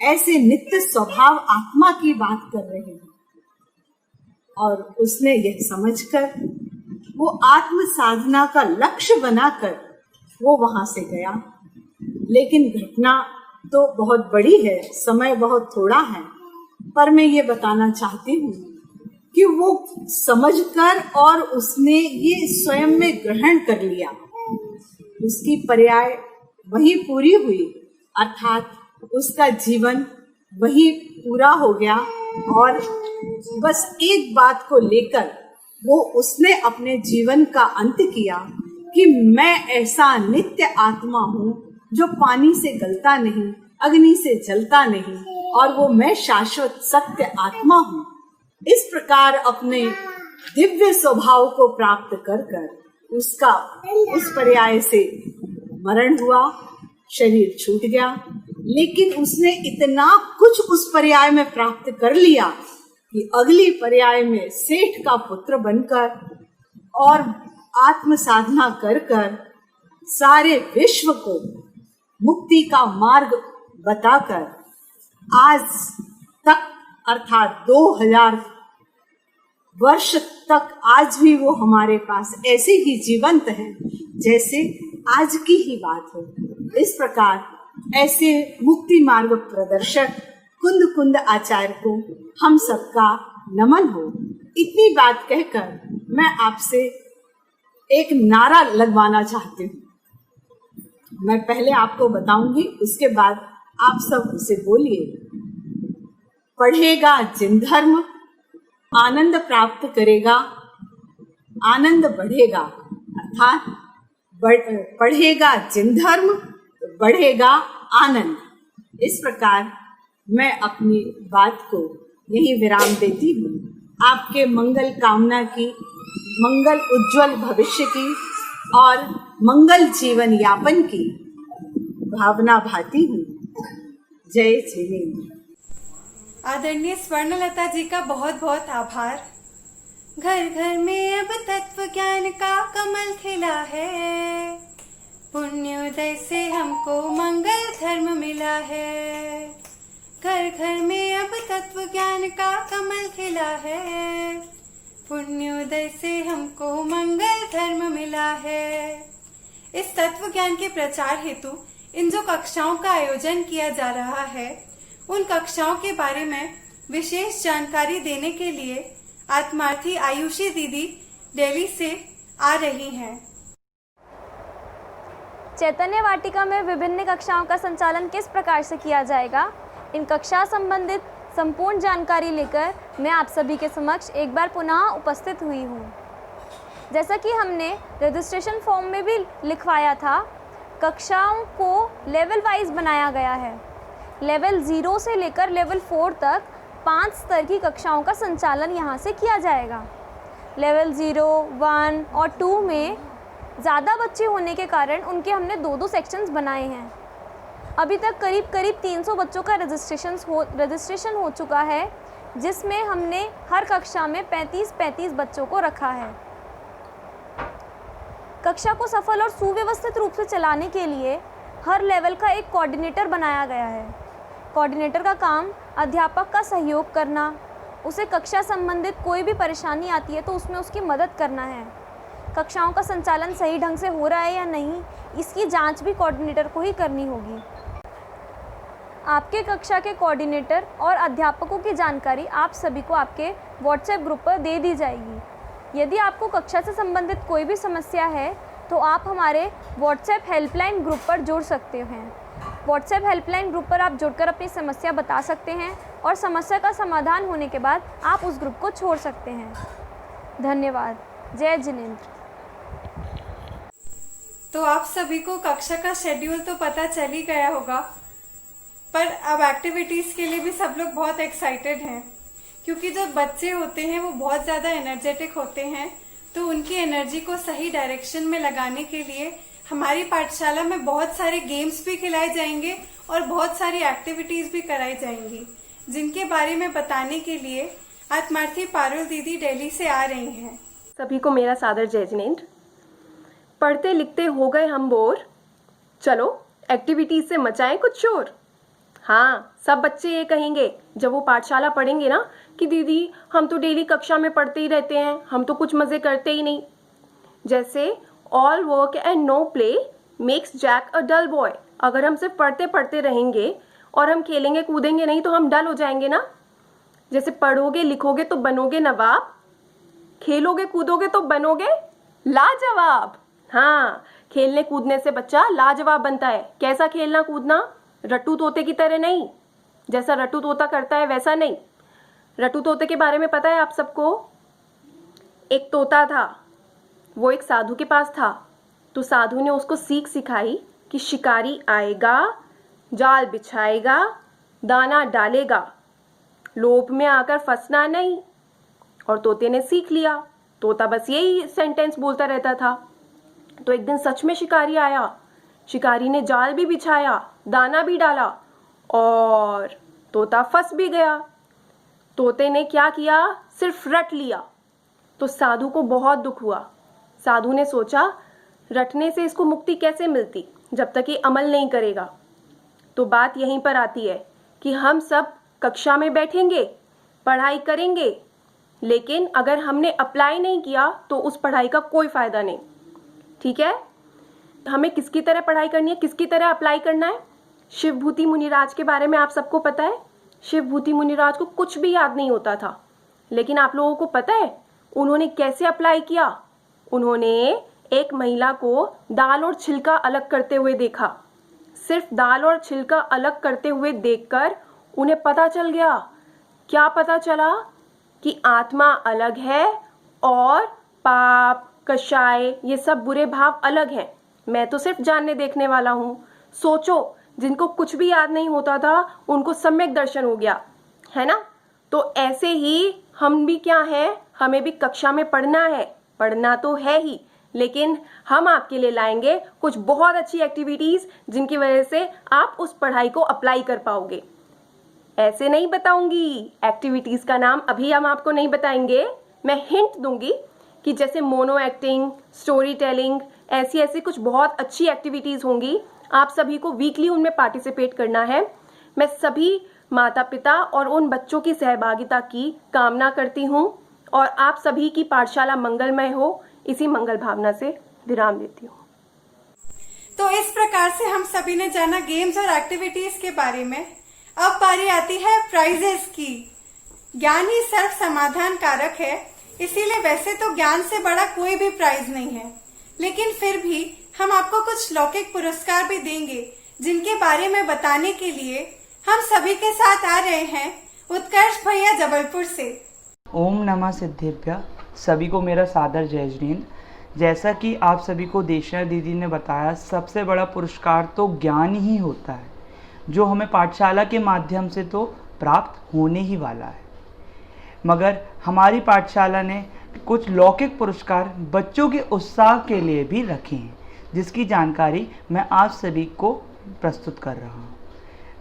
ऐसे नित्य स्वभाव आत्मा की बात कर रहे हैं। और उसने यह समझकर वो आत्म साधना का लक्ष्य बनाकर वो वहां से गया। लेकिन घटना तो बहुत बड़ी है, समय बहुत थोड़ा है, पर मैं ये बताना चाहती हूँ कि वो समझकर और उसने ये स्वयं में ग्रहण कर लिया। उसकी पर्याय वही पूरी हुई, अर्थात उसका जीवन वही पूरा हो गया। और बस एक बात को लेकर वो उसने अपने जीवन का अंत किया कि मैं ऐसा नित्य आत्मा हूँ जो पानी से गलता नहीं, अग्नि से जलता नहीं, और वो मैं शाश्वत सत्य आत्मा हूँ। इस प्रकार अपने दिव्य स्वभाव को प्राप्त कर कर उसका उस पर्याय से मरण हुआ, शरीर छूट गया। लेकिन उसने इतना कुछ उस पर्याय में प्राप्त कर लिया कि अगली पर्याय में सेठ का पुत्र बनकर और आत्म साधना कर कर सारे विश्व को मुक्ति का मार्ग बताकर आज तक अर्थात 2000 वर्ष तक आज भी वो हमारे पास ऐसे ही जीवंत हैं जैसे आज की ही बात हो। इस प्रकार ऐसे मुक्ति मार्ग प्रदर्शक कुंद कुंद आचार्य को हम सबका नमन हो। इतनी बात कहकर मैं आपसे एक नारा लगवाना चाहती हूँ। मैं पहले आपको बताऊंगी, उसके बाद आप सब उसे बोलिए। पढ़ेगा जिन धर्म आनंद प्राप्त करेगा, आनंद बढ़ेगा। अर्थात पढ़ेगा जिन धर्म बढ़ेगा आनंद। इस प्रकार मैं अपनी बात को यही विराम देती हूँ। आपके मंगल कामना की, मंगल उज्जवल भविष्य की और मंगल जीवन यापन की भावना भाती हूँ। जय जिनेन्द्र। आदरणीय स्वर्णलता जी का बहुत बहुत आभार। घर घर में अब तत्व ज्ञान का कमल खिला है, पुण्योदय से हमको मंगल धर्म मिला है। घर घर में अब तत्व ज्ञान का कमल खिला है, पुण्योदय से हमको मंगल धर्म मिला है। इस तत्व ज्ञान के प्रचार हेतु इन जो कक्षाओं का आयोजन किया जा रहा है, उन कक्षाओं के बारे में विशेष जानकारी देने के लिए आत्मार्थी आयुषी दीदी दिल्ली से आ रही हैं। चैतन्य वाटिका में विभिन्न कक्षाओं का संचालन किस प्रकार से किया जाएगा, इन कक्षा संबंधित संपूर्ण जानकारी लेकर मैं आप सभी के समक्ष एक बार पुनः उपस्थित हुई हूँ। जैसा कि हमने रजिस्ट्रेशन फॉर्म में भी लिखवाया था, कक्षाओं को लेवल वाइज बनाया गया है। लेवल 0 से लेकर लेवल 4 तक 5 स्तर की कक्षाओं का संचालन यहाँ से किया जाएगा। लेवल 0, 1 और 2 में ज़्यादा बच्चे होने के कारण उनके हमने 2-2 सेक्शंस बनाए हैं। अभी तक करीब 300 बच्चों का रजिस्ट्रेशन हो चुका है, जिसमें हमने हर कक्षा में 35-35 बच्चों को रखा है। कक्षा को सफल और सुव्यवस्थित रूप से चलाने के लिए हर लेवल का एक कोऑर्डिनेटर बनाया गया है। कोऑर्डिनेटर का काम अध्यापक का सहयोग करना, उसे कक्षा संबंधित कोई भी परेशानी आती है तो उसमें उसकी मदद करना है। कक्षाओं का संचालन सही ढंग से हो रहा है या नहीं, इसकी जांच भी कोऑर्डिनेटर को ही करनी होगी। आपके कक्षा के कोऑर्डिनेटर और अध्यापकों की जानकारी आप सभी को आपके व्हाट्सएप ग्रुप पर दे दी जाएगी। यदि आपको कक्षा से संबंधित कोई भी समस्या है तो आप हमारे व्हाट्सएप हेल्पलाइन ग्रुप पर जुड़ सकते हैं। व्हाट्सएप हेल्पलाइन ग्रुप पर आप जुड़कर अपनी समस्या बता सकते हैं और समस्या का समाधान होने के बाद आप उस ग्रुप को छोड़ सकते हैं। धन्यवाद। जय जिनेंद्र। तो आप सभी को कक्षा का शेड्यूल तो पता चल ही गया होगा, पर अब एक्टिविटीज़ के लिए भी सब लोग बहुत एक्साइटेड हैं, क्योंकि जो बच्चे होते हैं वो बहुत ज़्यादा एनर्जेटिक होते हैं। तो उनकी एनर्जी को सही डायरेक्शन में लगाने के लिए हमारी पाठशाला में बहुत सारे गेम्स भी खिलाए जाएंगे और बहुत सारी एक्टिविटीज़ भी कराई जाएंगी, जिनके बारे में बताने के लिए आत्मार्थी पारुल दीदी दिल्ली से आ रही हैं। सभी को मेरा सादर जय जिनेंद्र। पढ़ते लिखते हो गए हम बोर, चलो एक्टिविटीज से मचाएं कुछ शोर। हाँ, सब बच्चे ये कहेंगे जब वो पाठशाला पढ़ेंगे ना कि दीदी हम तो डेली कक्षा में पढ़ते ही रहते हैं, हम तो कुछ मज़े करते ही नहीं। जैसे all work and no play makes Jack a dull boy. अगर हम सिर्फ पढ़ते पढ़ते रहेंगे और हम खेलेंगे कूदेंगे नहीं तो हम डल हो जाएंगे ना। जैसे पढ़ोगे लिखोगे तो बनोगे नवाब, खेलोगे कूदोगे तो बनोगे लाजवाब। हाँ, खेलने कूदने से बच्चा लाजवाब बनता है। कैसा खेलना कूदना? रट्टू तोते की तरह नहीं, जैसा रट्टू तोता करता है वैसा नहीं। रट्टू तोते के बारे में पता है आप सबको? एक तोता था, वो एक साधु के पास था। तो साधु ने उसको सीख सिखाई कि शिकारी आएगा, जाल बिछाएगा, दाना डालेगा, लोभ में आकर फंसना नहीं। और तोते ने सीख लिया। तोता बस यही सेंटेंस बोलता रहता था। तो एक दिन सच में शिकारी आया। शिकारी ने जाल भी बिछाया, दाना भी डाला और तोता फंस भी गया। तोते ने क्या किया? सिर्फ रट लिया। तो साधु को बहुत दुख हुआ। साधु ने सोचा रटने से इसको मुक्ति कैसे मिलती जब तक ये अमल नहीं करेगा। तो बात यहीं पर आती है कि हम सब कक्षा में बैठेंगे, पढ़ाई करेंगे, लेकिन अगर हमने अप्लाई नहीं किया तो उस पढ़ाई का कोई फ़ायदा नहीं। ठीक है? हमें किसकी तरह पढ़ाई करनी है, किसकी तरह अप्लाई करना है? शिवभूति मुनिराज के बारे में आप सबको पता है। शिवभूति मुनिराज को कुछ भी याद नहीं होता था, लेकिन आप लोगों को पता है उन्होंने कैसे अप्लाई किया? उन्होंने एक महिला को दाल और छिलका अलग करते हुए देखा। सिर्फ दाल और छिलका अलग करते हुए देखकर उन्हें पता चल गया। क्या पता चला? कि आत्मा अलग है और पाप कषाय ये सब बुरे भाव अलग हैं। मैं तो सिर्फ जानने देखने वाला हूँ। सोचो, जिनको कुछ भी याद नहीं होता था उनको सम्यक दर्शन हो गया, है ना? तो ऐसे ही हम भी क्या है, हमें भी कक्षा में पढ़ना है। पढ़ना तो है ही, लेकिन हम आपके लिए लाएंगे कुछ बहुत अच्छी एक्टिविटीज़ जिनकी वजह से आप उस पढ़ाई को अप्लाई कर पाओगे। ऐसे नहीं बताऊंगी एक्टिविटीज़ का नाम, अभी हम आपको नहीं बताएंगे। मैं हिंट दूंगी कि जैसे मोनो एक्टिंग, स्टोरी टेलिंग, ऐसी ऐसी कुछ बहुत अच्छी एक्टिविटीज़ होंगी। आप सभी को वीकली उनमें पार्टिसिपेट करना है। मैं सभी माता पिता और उन बच्चों की सहभागिता की कामना करती हूँ और आप सभी की पाठशाला मंगलमय हो, इसी मंगल भावना से विराम देती हूँ। तो इस प्रकार से हम सभी ने जाना गेम्स और एक्टिविटीज के बारे में। अब बारी आती है प्राइजेस की। ज्ञान ही सर्व समाधान कारक है, इसीलिए वैसे तो ज्ञान से बड़ा कोई भी प्राइज नहीं है, लेकिन फिर भी हम आपको कुछ लौकिक पुरस्कार भी देंगे, जिनके बारे में बताने के लिए हम सभी के साथ आ रहे हैं उत्कर्ष भैया जबलपुर से। ओम नमः सिद्धेभ्यः। सभी को मेरा सादर जय जिनेंद्र। जैसा कि आप सभी को देशना दीदी ने बताया, सबसे बड़ा पुरस्कार तो ज्ञान ही होता है, जो हमें पाठशाला के माध्यम से तो प्राप्त होने ही वाला है। मगर हमारी पाठशाला ने कुछ लौकिक पुरस्कार बच्चों के उत्साह के लिए भी रखे हैं, जिसकी जानकारी मैं आप सभी को प्रस्तुत कर रहा हूँ।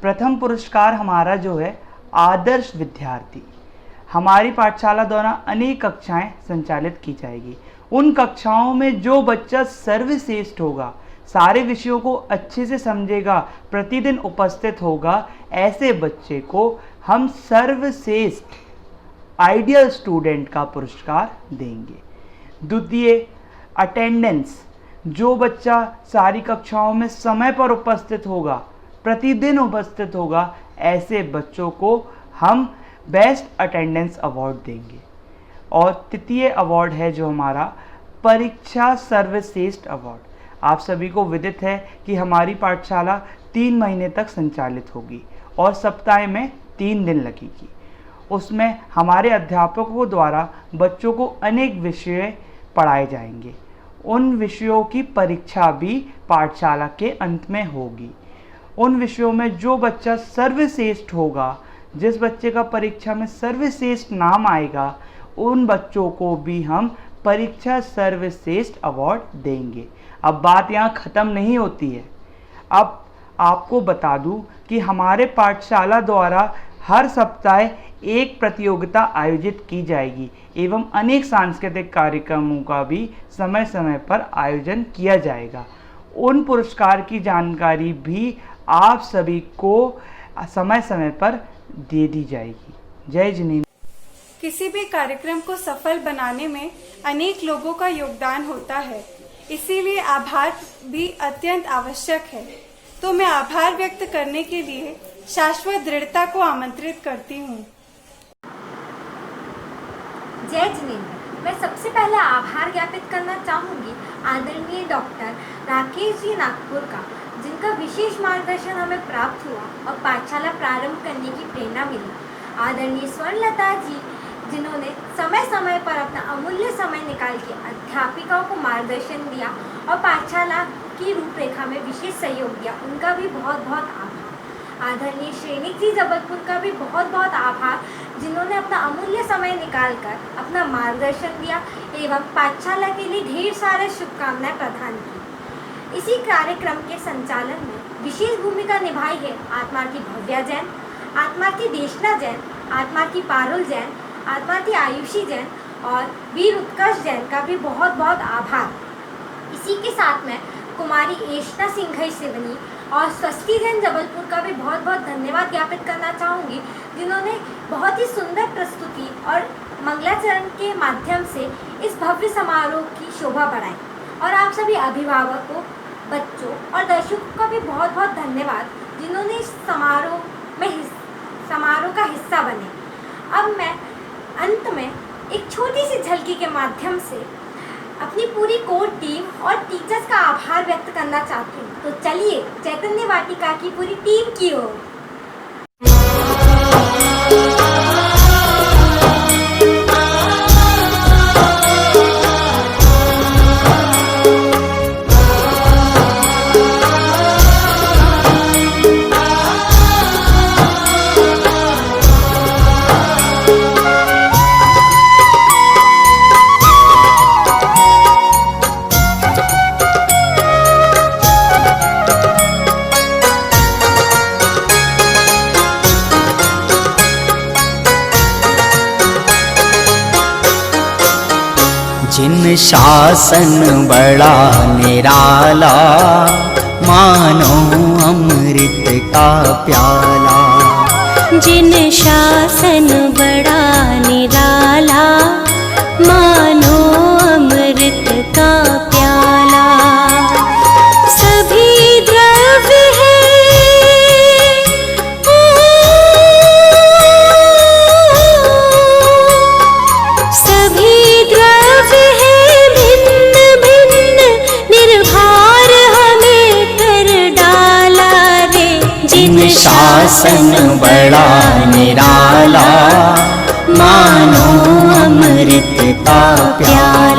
प्रथम पुरस्कार हमारा जो है आदर्श विद्यार्थी। हमारी पाठशाला द्वारा अनेक कक्षाएं संचालित की जाएगी। उन कक्षाओं में जो बच्चा सर्वश्रेष्ठ होगा, सारे विषयों को अच्छे से समझेगा, प्रतिदिन उपस्थित होगा, ऐसे बच्चे को हम सर्वश्रेष्ठ आइडियल स्टूडेंट का पुरस्कार देंगे। द्वितीय, अटेंडेंस। जो बच्चा सारी कक्षाओं में समय पर उपस्थित होगा, प्रतिदिन उपस्थित होगा, ऐसे बच्चों को हम बेस्ट अटेंडेंस अवार्ड देंगे। और तृतीय अवार्ड है जो हमारा परीक्षा सर्वश्रेष्ठ अवार्ड। आप सभी को विदित है कि हमारी पाठशाला 3 महीने तक संचालित होगी और सप्ताह में 3 दिन लगेगी। उसमें हमारे अध्यापकों द्वारा बच्चों को अनेक विषय पढ़ाए जाएंगे। उन विषयों की परीक्षा भी पाठशाला के अंत में होगी। उन विषयों में जो बच्चा सर्वश्रेष्ठ होगा, जिस बच्चे का परीक्षा में सर्वश्रेष्ठ नाम आएगा, उन बच्चों को भी हम परीक्षा सर्वश्रेष्ठ अवार्ड देंगे। अब बात यहाँ ख़त्म नहीं होती है। अब आपको बता दूं कि हमारे पाठशाला द्वारा हर सप्ताह एक प्रतियोगिता आयोजित की जाएगी एवं अनेक सांस्कृतिक कार्यक्रमों का भी समय समय पर आयोजन किया जाएगा। उन पुरस्कार की जानकारी भी आप सभी को समय समय पर दे दी जाएगी। जय जिनेंद्र। किसी भी कार्यक्रम को सफल बनाने में अनेक लोगों का योगदान होता है, इसीलिए आभार भी अत्यंत आवश्यक है। तो मैं आभार व्यक्त करने के लिए शाश्वत दृढ़ता को आमंत्रित करती हूँ। जय जिनेंद्र। मैं सबसे पहले आभार ज्ञापित करना चाहूँगी आदरणीय डॉक्टर राकेश जी नागपुर का, जिनका विशेष मार्गदर्शन हमें प्राप्त हुआ और पाठशाला प्रारंभ करने की प्रेरणा मिली। आदरणीय स्वर्णलता जी, जिन्होंने समय समय पर अपना अमूल्य समय निकाल के अध्यापिकाओं को मार्गदर्शन दिया और पाठशाला की रूपरेखा में विशेष सहयोग दिया, उनका भी बहुत बहुत आभार। आदरणीय श्रेणिक जी जबलपुर का भी बहुत बहुत आभार, जिन्होंने अपना अमूल्य समय निकालकर अपना मार्गदर्शन दिया एवं पाठशाला के लिए ढेर सारे शुभकामनाएं प्रदान की। इसी कार्यक्रम के संचालन में विशेष भूमिका निभाई है आत्मार्थी भव्या जैन, आत्मार्थी देशना जैन, आत्मार्थी पारुल जैन, आत्मार्थी आयुषी जैन और वीर उत्कर्ष जैन का भी बहुत बहुत आभार। इसी के साथ में कुमारी एशना सिंघई सिवनी और स्वस्ति जैन जबलपुर का भी बहुत बहुत धन्यवाद ज्ञापित करना चाहूँगी, जिन्होंने बहुत ही सुंदर प्रस्तुति और मंगलाचरण के माध्यम से इस भव्य समारोह की शोभा बढ़ाई। और आप सभी अभिभावकों, बच्चों और दर्शकों का भी बहुत बहुत धन्यवाद, जिन्होंने इस समारोह का हिस्सा बने। अब मैं अंत में एक छोटी सी झलकी के माध्यम से अपनी पूरी कोर टीम और टीचर्स का आभार व्यक्त करना चाहती हूँ। तो चलिए चैतन्य वाटिका की पूरी टीम की ओर। जिन शासन बड़ा निराला, मानो अमृत का प्याला। जिन शासन बड़ा निराला, मानो अमृत का प्याला। सभी द्रव्य है सभी द्रव्य है भिन्न भिन्न, निर्भर हमें कर डाला रे। जिन शासन बड़ा निराला, मानो अमृत का प्याला।